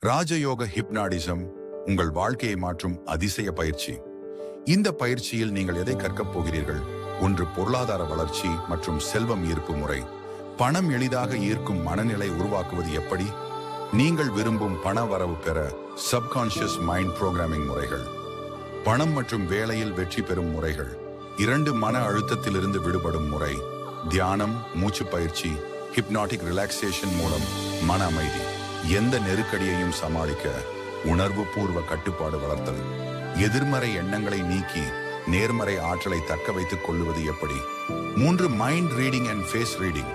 ராஜயோக hypnotism உங்கள் வாழ்க்கையை மாற்றும் அதிசய பயிற்சி. இந்த பயிற்சியில் நீங்கள் எதை கற்கப் போகிறீர்கள்? ஒன்று, பொருளாதார வளர்ச்சி மற்றும் செல்வம் ஈர்ப்பு முறை. பணம் எளிதாக ஈர்க்கும் மனநிலை உருவாக்குவது எப்படி? நீங்கள் விரும்பும் பண வரவு பெற சப்கான்ஷியஸ் மைண்ட் புரோகிராமிங் முறைகள். பணம் மற்றும் வேலையில் வெற்றி பெறும் முறைகள். 2, மன அழுத்தத்திலிருந்து விடுபடும் முறை. தியானம், மூச்சு பயிற்சி, ஹிப்னாட்டிக் ரிலாக்ஸேஷன் மூலம் மன அமைதி. எந்த நெருக்கடியையும் சமாளிக்க உணர்வு பூர்வ கட்டுப்பாடு வளர்த்தல். எதிர்மறை எண்ணங்களை நீக்கி நேர்மறை ஆற்றலை தக்க வைத்துக் கொள்ளுவது எப்படி? 3, mind reading and face reading.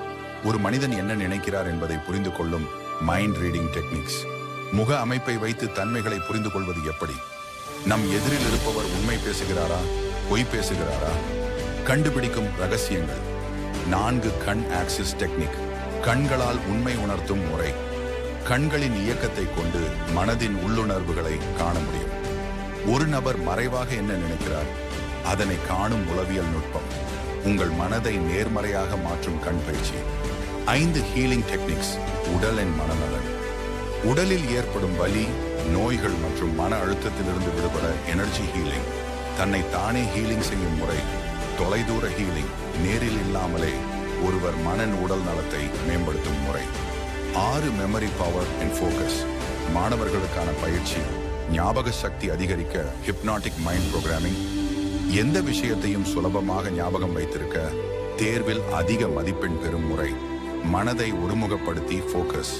ஒரு மனிதன் என்ன நினைக்கிறார் என்பதை புரிந்து கொள்ளும் மைண்ட் ரீடிங் டெக்னிக்ஸ். முக அமைப்பை வைத்து தன்மைகளை புரிந்து கொள்வது எப்படி? நம் எதிரில் இருப்பவர் உண்மை பேசுகிறாரா, பொய் பேசுகிறாரா? கண்டுபிடிக்கும் ரகசியங்கள். 4, கண் ஆக்சிஸ் டெக்னிக். கண்களால் உண்மை உணர்த்தும் முறை. கண்களின் இயக்கத்தை கொண்டு மனதின் உள்ளுணர்வுகளை காண முடியும். ஒரு நபர் மறைவாக என்ன நினைக்கிறார், அதனை காணும் உளவியல் நுட்பம். உங்கள் மனதை நேர்மறையாக மாற்றும் கண் பயிற்சி. 5, ஹீலிங் டெக்னிக்ஸ். உடல் அண்ட் மனநலன். உடலில் ஏற்படும் வலி, நோய்கள் மற்றும் மன அழுத்தத்திலிருந்து விடுபட எனர்ஜி ஹீலிங். தன்னை தானே ஹீலிங் செய்யும் முறை. தொலைதூர ஹீலிங். நேரில் இல்லாமலே ஒருவர் மன உடல் நலத்தை மேம்படுத்தும் முறை. 6, மெமரி பவர் அண்ட் ஃபோக்கஸ். மாணவர்களுக்கான பயிற்சி. ஞாபக சக்தி அதிகரிக்க ஹிப்னாட்டிக் மைண்ட் புரோகிராமிங். எந்த விஷயத்தையும் சுலபமாக ஞாபகம் வைத்திருக்க தேர்வில் அதிக மதிப்பெண் பெறும் முறை. மனதை ஒருமுகப்படுத்தி ஃபோக்கஸ்.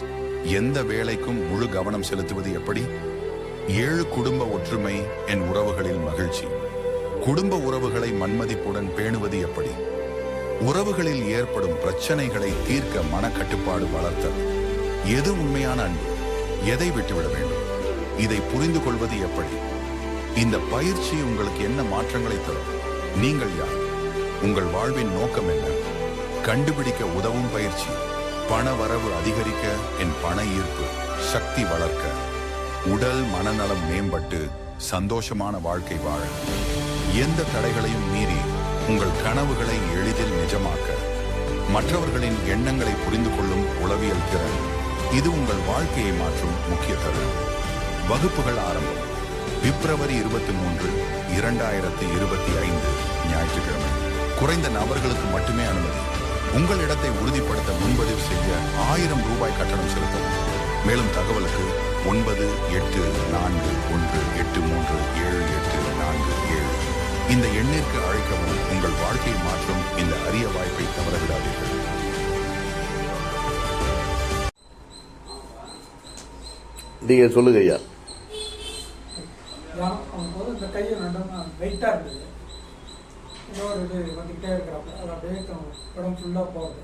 எந்த வேலைக்கும் முழு கவனம் செலுத்துவது எப்படி? 7, குடும்ப ஒற்றுமை என் உறவுகளில் மகிழ்ச்சி. குடும்ப உறவுகளை மன்மதிப்புடன் பேணுவது எப்படி? உறவுகளில் ஏற்படும் பிரச்சனைகளை தீர்க்க மனக்கட்டுப்பாடு வளர்த்தல். எது உண்மையான அன்பு, எதை விட்டுவிட வேண்டும், இதை புரிந்து கொள்வது எப்படி? இந்த பயிற்சி உங்களுக்கு என்ன மாற்றங்களை தரும்? நீங்கள் யார்? உங்கள் வாழ்வின் நோக்கம் என்ன? கண்டுபிடிக்க உதவும் பயிற்சி. பண வரவு அதிகரிக்க என் பண ஈர்ப்பு சக்தி வளர்க்க. உடல் மனநலம் மேம்பட்டு சந்தோஷமான வாழ்க்கை வாழ. எந்த தடைகளையும் மீறி உங்கள் கனவுகளை எளிதில் நிஜமாக்க. மற்றவர்களின் எண்ணங்களை புரிந்து கொள்ளும் உளவியல் திறன். இது உங்கள் வாழ்க்கையை மாற்றும் முக்கிய தருணம். வகுப்புகள் ஆரம்பம் பிப்ரவரி 23, 2025 ஞாயிற்றுக்கிழமை. குறைந்த நபர்களுக்கு மட்டுமே அனுமதி. உங்கள் இடத்தை உறுதிப்படுத்த முன்பதிவு செய்ய 1000 ரூபாய் கட்டணம் செலுத்தவும். மேலும் தகவலுக்கு 9841837847. இந்த எண்ணிற்கு அழைக்கவும். உங்கள் வாழ்க்கையை மாற்றும் இந்த அரிய வாய்ப்பை தவறவிடாதீர்கள். நீங்க சொல்லுங்க ஐயா. இந்த கையை வெயிட்டாக இருந்தது. இன்னொரு இது வந்துக்கிட்டே இருக்கிறப்ப அது அப்படியே உடம்பு ஃபுல்லாக போகுது.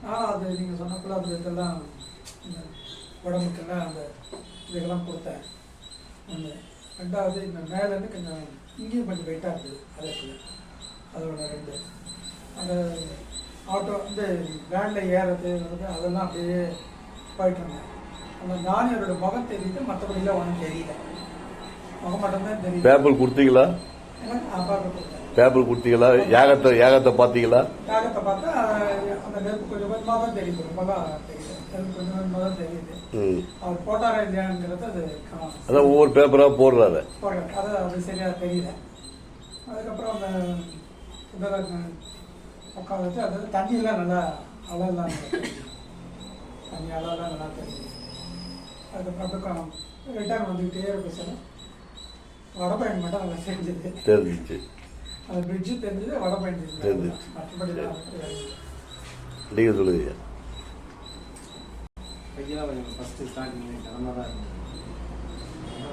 நானும் அது நீங்கள் சொன்னக்குள்ள அந்த இதெல்லாம் இந்த உடம்புக்கெல்லாம் அந்த இதுக்கெல்லாம் கொடுத்தேன். ஒன்று. 2வது இந்த மேலேருந்து கொஞ்சம் இங்கேயும் கொஞ்சம் வெயிட்டாக இருக்குது. அதோட 2 அந்த ஆட்டோ வந்து வேனில் ஏறது வருது, அதெல்லாம் அப்படியே போயிட்டு இருந்தேன். அந்த ஞானியரோட முகம் தெரியுது, மற்றபடிலாம் ஒன்றும் தெரியல. முகம் மட்டும்தான் தெரியுது. பேப்பர் கொடுத்தீங்களா? பேப்பர் கொடுத்தேன். பேப்பர் கொடுத்தீங்களா? யாகத்தை பார்த்தீங்களா? யாகத்தை பார்த்தா அந்த நெருப்பு கொஞ்சம் கொஞ்சமாக தான் தெரியுது. ரொம்பலாம் தெரியல. நெருப்பு கொஞ்சம் கொஞ்சமாக தான் தெரியுது. அவர் போட்டாரா இல்லையாங்கிறது அது அதான் ஒவ்வொரு பேப்பராக போடுறாரு. அது சரியாக தெரியல. அதுக்கப்புறம் அந்த உட்காந்து வச்சு அது தண்ணியெல்லாம் நல்லா அளவெல்லாம் தண்ணி அளவெல்லாம் நல்லா தெரியுது. அதுக்கப்புறம் ரிட்டர்ன் வந்துக்கிட்டே இருக்க சார். வடபயன் மட்டும் நல்லா தெரிஞ்சுது. அந்த பிரிட்ஜு தெரிஞ்சது, வடபயன் தெரிஞ்சது. மற்றபடி நீங்கள் சொல்லுங்க. கையெல்லாம் கொஞ்சம் ஃபஸ்ட்டு ஸ்டார்டிங் கடமை தான் இருந்தது.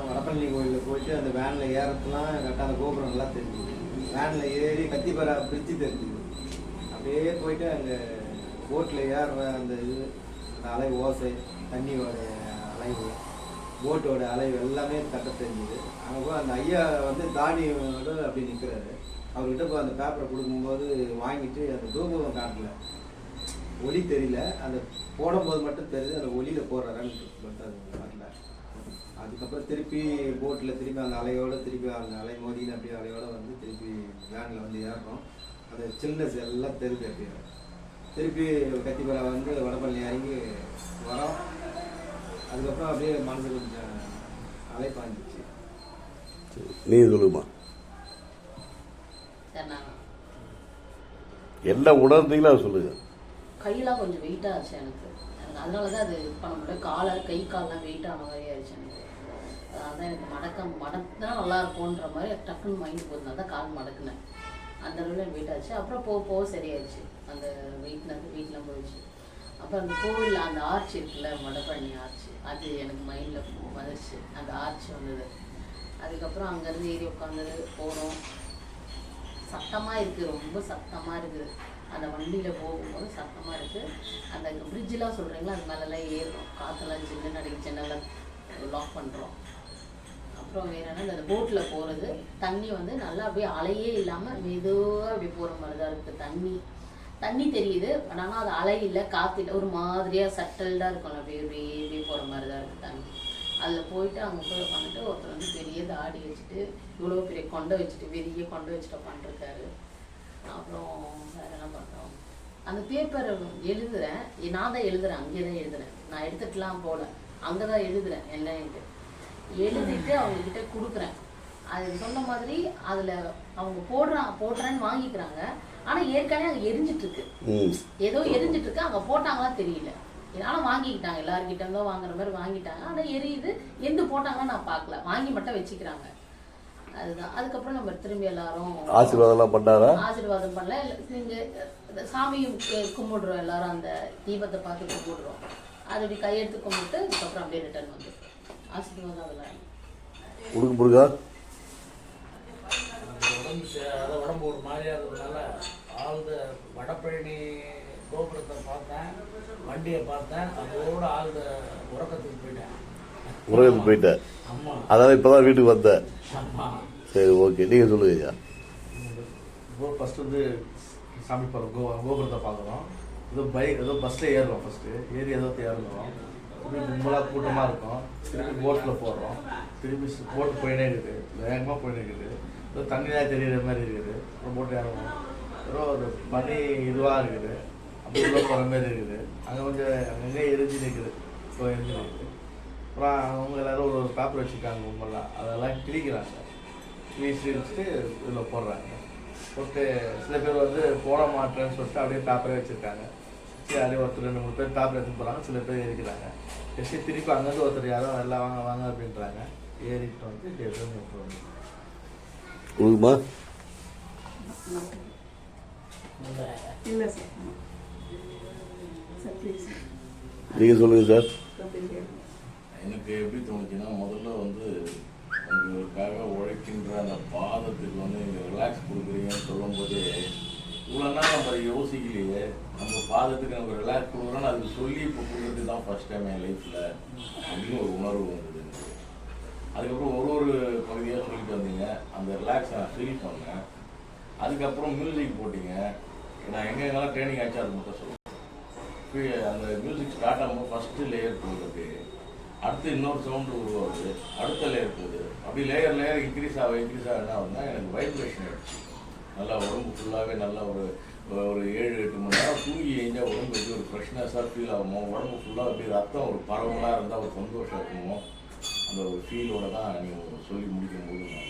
வடபழனி கோயிலில் போயிட்டு அந்த வேனில் ஏறத்துலாம் கரெக்டாக அந்த கோபுரம் நல்லா தெரிஞ்சுது. வேனில் ஏறி கத்திப்பரா பிரிட்ஜு தெரிஞ்சுது. அப்படியே போயிட்டு அங்கே போட்டில் ஏறுற அந்த இது, அந்த அலை ஓசை, தண்ணியோட அலைவு, போட்டோட அலைவு எல்லாமே தட்ட தெரிஞ்சுது. அங்கே போய் அந்த ஐயா வந்து தானியோட அப்படி நிற்கிறாரு. அவர்கிட்ட போய் அந்த பேப்பரை கொடுக்கும்போது வாங்கிட்டு அந்த தூபம் காட்டல, ஒளி தெரியல. அந்த போடும்போது மட்டும் தெரியுது, அந்த ஒளியில் போடுறாரான்னு மட்டும் அது வரல. அதுக்கப்புறம் திருப்பி போட்டில் திருப்பி அந்த அலையோடு திருப்பி அந்த அலை மோதின்னு அப்படியே அலையோடு வந்து திருப்பி வேனில் வந்து ஏறுறோம். அந்த சில்னஸ் எல்லாம் தெரியுது. அப்படியே திருப்பி கத்திப்பரா வந்து வடபழனி இறங்கி வரோம். அதுக்கப்புறம் அப்படியே மனசு கொஞ்சம் அலைப்பாஞ்சிச்சு. நீங்கள் சொல்லுங்கம்மா. சார் நான் எல்லாம் உணர்ந்தீங்களா சொல்லுங்க. கையெல்லாம் கொஞ்சம் வெயிட்டாக ஆச்சு எனக்கு அதனால தான் அது பண்ண முடியல. கை கால்லாம் வெயிட் ஆன மாதிரி ஆயிடுச்சு எனக்கு. அதான் எனக்கு மடக்கினா நல்லா இருக்கும்ன்ற மாதிரி டக்குன்னு மைண்டு போதுனால தான் கால் மடக்குனேன். அந்த அளவில் வெயிட் ஆச்சு. அப்புறம் போக போக சரியாயிடுச்சு. அந்த வெயிட்லாம் போயிடுச்சு. அப்புறம் அந்த கோவில் அந்த ஆர்ச் இருக்குல்ல, வடபழனி ஆர்ச், அது எனக்கு மைண்டில் வந்துடுச்சு. அந்த ஆர்ச் வந்தது. அதுக்கப்புறம் அங்கேருந்து ஏறி உட்காந்து போகிறோம். சத்தமாக இருக்குது, ரொம்ப சத்தமாக இருக்குது. அந்த வண்டியில் போகும்போது சத்தமாக இருக்குது. அந்த பிரிட்ஜெலாம் சொல்கிறீங்களா, அது மேலெல்லாம் ஏறுறோம். காற்றெல்லாம் ஜில்லுன்னு அடிக்க ஜன்னலாம் லாக் பண்ணுறோம். அப்புறம் வேறு என்ன, அந்த போட்டில் போகிறது தண்ணி வந்து நல்லா அப்படியே அலையே இல்லாமல் மெதுவாக அப்படி போகிற மாதிரி தான் இருக்குது. தண்ணி தெரியுது, ஆனால் அது அலை இல்லை, காற்று இல்லை, ஒரு மாதிரியாக சட்டல்டாக இருக்கும்ல, அப்படியே போகிற மாதிரி தான் இருக்குது தண்ணி. அதில் போயிட்டு அங்கே போய் பண்ணிட்டு ஒருத்தர் வந்து பெரிய தாடி வச்சுட்டு இவ்வளோ பெரிய கொண்டை வச்சுட்டு பெரிய கொண்டை வச்சுட்டு உட்காந்துருக்காரு. அப்புறம் வேறு என்ன பண்ணுறோம், அந்த பேப்பர் எழுதுகிறேன். நான் தான் எழுதுகிறேன், அங்கேயே தான் எழுதுகிறேன். நான் எடுத்துட்டுலாம் போகல, அங்கே தான் எழுதுகிறேன். என்னன்ட்டு எழுதிட்டு அவங்கக்கிட்ட கொடுக்குறேன். அது சொன்ன மாதிரி அதில் அவங்க போடுறேன்னு வாங்கிக்கிறாங்க. ஆனால் ஏற்கனவே அங்கே எரிஞ்சிட்ருக்கு, ஏதோ எரிஞ்சிட்ருக்கு. அங்கே போட்டாங்களாம் தெரியல. இதனால் வாங்கிக்கிட்டாங்க, எல்லாருக்கிட்ட இருந்தோ வாங்குற மாதிரி வாங்கிட்டாங்க. ஆனால் எரியுது, எந்த போட்டாங்கன்னு நான் பார்க்கல, வாங்கி மட்டும் வச்சுக்கிறாங்க. அதுதான். அதுக்கப்புறம் நம்ம திரும்பி எல்லாரும் ஆசீர்வாதம் பண்ணாரா? ஆசீர்வாதம் பண்ணல. நீங்கள் சாமியும் கும்பிடுறோம், எல்லாரும் அந்த தீபத்தை பார்த்து கும்பிடுறோம். அது அப்படி கையெடுத்து கும்பிட்டு அதுக்கப்புறம் அப்படியே ரிட்டர்ன் வந்து ஆசீர்வாதம் அதெல்லாம் கொடுக்க முருகா. உடம்பு ஒரு மாதிரியாக இருந்ததுனால ஆழ்ந்த வடபழனி கோபுரத்தை பார்த்தேன், வண்டியை பார்த்தேன், அதோட ஆழ்ந்த உறக்கத்துக்கு போயிட்டேன். ஆமாம், அதான் இப்போதான் வீட்டுக்கு வந்தேன். ஆமாம். சரி, ஓகே, நீங்கள் சொல்லுங்க ஐயா. இப்போ ஃபஸ்ட்டு வந்து சாமி கோபுரத்தை பார்க்குறோம். ஏதோ பஸ்ஸில் ஏறுறோம். ஃபஸ்ட்டு ஏறி ஏதோ ஏறணும். திரும்பி கும்பலாக கூட்டமாக இருக்கும். திரும்பி போட்டில் போடுறோம். திரும்பி போட்டு போயினே இருக்குது, வேகமாக போயினே இருக்குது. ஏதோ தண்ணியாக தெரிகிற மாதிரி இருக்குது. அப்புறம் போட்டு ஏறணும். ஏதோ ஒரு பனி இதுவாக இருக்குது, அப்படி உள்ள போகிற மாதிரி இருக்குது. அங்கே கொஞ்சம் அங்கங்கே எரிஞ்சு நிற்குது, இப்போ எரிஞ்சு நிற்குது. அப்புறம் அவங்க எல்லோரும் ஒரு பேப்பர் வச்சுருக்காங்க, கும்பலாம் அதெல்லாம் கிழிக்கிறாங்க. கிழிச்சிட்டு இதில் போடுறாங்க. போட்டு சில பேர் வந்து போட மாட்டேன்னு சொல்லிட்டு அப்படியே பேப்பரே வச்சுருக்காங்க. சரி, அப்படியே ஒருத்தர் 2-3 பேர் பேப்பர் எடுத்துன்னு போகிறாங்க. சில பேர் எரிக்கிறாங்க. சரி, திருப்பி அங்கேருந்து ஒருத்தர் யாரோ எல்லாம் வாங்க வாங்க அப்படின்றாங்க. ஏறிட்டு வந்து கொடுக்குமா? இல்லை சார். Sir please. நீங்கள் சொல்லுங்கள் சார். எனக்கு எப்படி தோணுச்சுன்னா, முதல்ல வந்து உங்களுக்காக உழைக்கின்ற அந்த பாதத்துக்கு வந்து நீங்கள் ரிலாக்ஸ் கொடுக்குறீங்கன்னு சொல்லும்போது, இவ்வளோ நாள் நம்ம யோசிக்கலையே, நம்ம பாதத்துக்கு நம்ம ரிலாக்ஸ் கொடுக்குறோன்னு அதுக்கு சொல்லி இப்போ கொடுக்குறது தான் ஃபஸ்ட் டைம் என் லைஃப்பில் அப்படின்னு ஒரு உணர்வு வந்தது. அதுக்கப்புறம் ஒரு பகுதியாக சொல்லிட்டு வந்தீங்க, அந்த ரிலாக்ஸை நான் ஃபீல் பண்ணேன். அதுக்கப்புறம் மியூசிக் போட்டிங்க. நான் எங்கெங்கெல்லாம் ட்ரைனிங் ஆச்சு அது மட்டும் சொல்லுவேன். அந்த மியூசிக் ஸ்டார்ட் ஆகும்போது ஃபஸ்ட்டு லேயர் போகுது, அடுத்து இன்னொரு சவுண்டு உருவாகுது, அடுத்த லேயர் போகுது. அப்படி லேயர் இன்க்ரீஸ் ஆக என்ன ஆகுதுன்னா, எனக்கு வைப்ரேஷன் ஆகிடுச்சு. நல்லா உடம்பு ஃபுல்லாகவே நல்லா ஒரு 7-8 மணி நேரம் தூங்கி எழுந்தால் உடம்பு எப்படி ஒரு ஃப்ரெஷ்னஸாக ஃபீல் ஆகுமோ, உடம்பு ஃபுல்லாக அப்படி ரத்தம் ஒரு பரவலாக இருந்தால் ஒரு சந்தோஷம் இருக்குமோ, அந்த ஒரு ஃபீலோட தான் நீங்கள் சொல்லி முடிக்கும்போது நான்